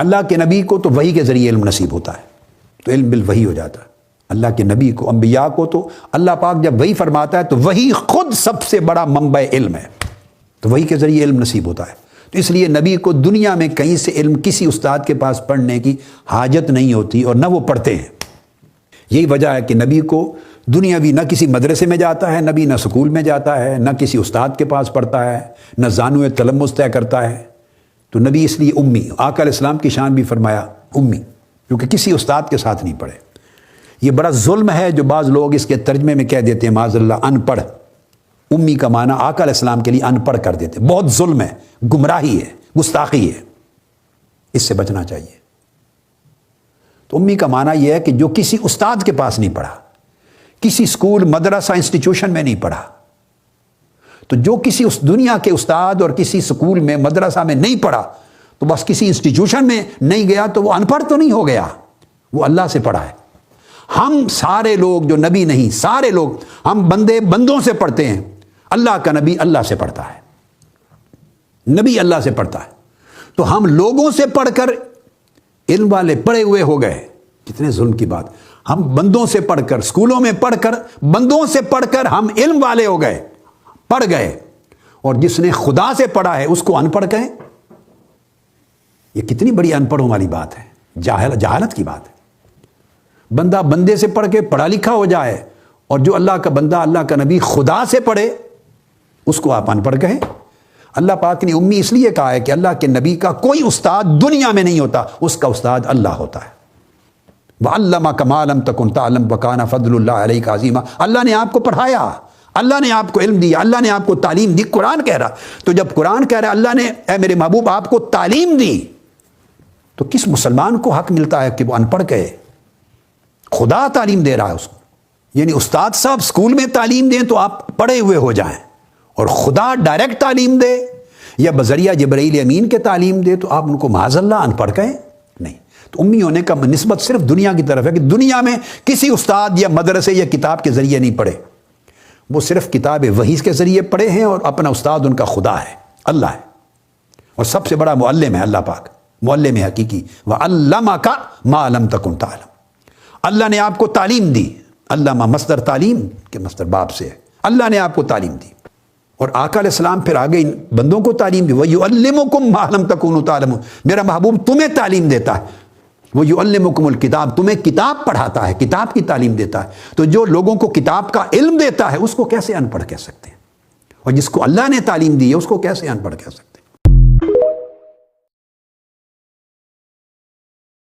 اللہ کے نبی کو تو وحی کے ذریعے علم نصیب ہوتا ہے، تو علم بالوحی ہو جاتا ہے۔ اللہ کے نبی کو، انبیاء کو تو اللہ پاک جب وحی فرماتا ہے تو وحی خود سب سے بڑا منبع علم ہے، تو وحی کے ذریعے علم نصیب ہوتا ہے۔ تو اس لیے نبی کو دنیا میں کہیں سے علم کسی استاد کے پاس پڑھنے کی حاجت نہیں ہوتی، اور نہ وہ پڑھتے ہیں۔ یہی وجہ ہے کہ نبی کو دنیاوی نہ کسی مدرسے میں جاتا ہے، نبی نہ سکول میں جاتا ہے، نہ کسی استاد کے پاس پڑھتا ہے، نہ زانو تلمذ طے کرتا ہے۔ تو نبی اس لیے امی، آقا علیہ السلام کی شان بھی فرمایا امی، کیونکہ کسی استاد کے ساتھ نہیں پڑھے۔ یہ بڑا ظلم ہے جو بعض لوگ اس کے ترجمے میں کہہ دیتے ہیں معاذ اللہ ان پڑھ، امی کا معنی آقا علیہ السلام کے لیے ان پڑھ کر دیتے ہیں۔ بہت ظلم ہے، گمراہی ہے، گستاخی ہے، اس سے بچنا چاہیے۔ تو امی کا معنی یہ ہے کہ جو کسی استاد کے پاس نہیں پڑھا، کسی اسکول، مدرسہ، انسٹیٹیوشن میں نہیں پڑھا، تو جو کسی اس دنیا کے استاد اور کسی اسکول میں، مدرسہ میں نہیں پڑھا، تو بس کسی انسٹیٹیوشن میں نہیں گیا تو وہ ان پڑھ تو نہیں ہو گیا، وہ اللہ سے پڑھا ہے۔ ہم سارے لوگ جو نبی نہیں، سارے لوگ ہم بندوں سے پڑھتے ہیں، اللہ کا نبی اللہ سے پڑھتا ہے، نبی اللہ سے پڑھتا ہے۔ تو ہم لوگوں سے پڑھ کر علم والے پڑھے ہوئے ہو گئے، کتنے ظلم کی بات۔ ہم بندوں سے پڑھ کر، اسکولوں میں پڑھ کر، بندوں سے پڑھ کر ہم علم والے ہو گئے، پڑھ گئے، اور جس نے خدا سے پڑھا ہے اس کو ان پڑھ کہیں۔ یہ کتنی بڑی ان پڑھوں والی بات ہے، جہالت کی بات ہے۔ بندہ بندے سے پڑھ کے پڑھا لکھا ہو جائے، اور جو اللہ کا بندہ، اللہ کا نبی خدا سے پڑھے، اس کو آپ ان پڑھ کہیں۔ اللہ پاک نے امی اس لیے کہا ہے کہ اللہ کے نبی کا کوئی استاد دنیا میں نہیں ہوتا، اس کا استاد اللہ ہوتا ہے۔ وَعَلَّمَكَ مَا لَمْ تَكُنْ تَعْلَمْ وَكَانَ فَضْلُ اللَّهِ عَلَيْكَ عَظِيمًا۔ اللہ نے آپ کو پڑھایا، اللہ نے آپ کو علم دیا، اللہ نے آپ کو تعلیم دی۔ قرآن کہہ رہا، تو جب قرآن کہہ رہا اللہ نے اے میرے محبوب آپ کو تعلیم دی، تو کس مسلمان کو حق ملتا ہے کہ وہ ان پڑھ کہے؟ خدا تعلیم دے رہا ہے اس کو، یعنی استاد صاحب اسکول میں تعلیم دیں تو آپ پڑھے ہوئے ہو جائیں، اور خدا ڈائریکٹ تعلیم دے یا بذریعہ جبرائیل امین کے تعلیم دے تو آپ ان کو معاذ اللہ ان پڑھ کہیں؟ نہیں۔ تو امی ہونے کا نسبت صرف دنیا کی طرف ہے کہ دنیا میں کسی استاد یا مدرسے یا کتاب کے ذریعے نہیں پڑھے، وہ صرف کتاب وحی کے ذریعے پڑھے ہیں، اور اپنا استاد ان کا خدا ہے، اللہ ہے، اور سب سے بڑا معلم ہے اللہ پاک، معلم حقیقی۔ وَعَلَّمَكَ مَا لَمْ تَكُنْ تَعْلَمْ۔ اللہ نے آپ کو تعلیم دی، علامہ مصدر تعلیم کے مصدر باپ سے ہے، اللہ نے آپ کو تعلیم دی۔ اور آقا علیہ السلام پھر آگے ان بندوں کو تعلیم دی، وَيُعَلِّمُكُمْ مَا لَمْ تَكُونُوا تَعْلَمُونَ۔ میرا محبوب تمہیں تعلیم دیتا ہے، وَيُعَلِّمُكُمُ الْكِتَابَ، تمہیں کتاب پڑھاتا ہے، کتاب کی تعلیم دیتا ہے۔ تو جو لوگوں کو کتاب کا علم دیتا ہے اس کو کیسے ان پڑھ کہہ سکتے ہیں؟ اور جس کو اللہ نے تعلیم دی ہے اس کو کیسے ان پڑھ کہہ سکتے ہیں؟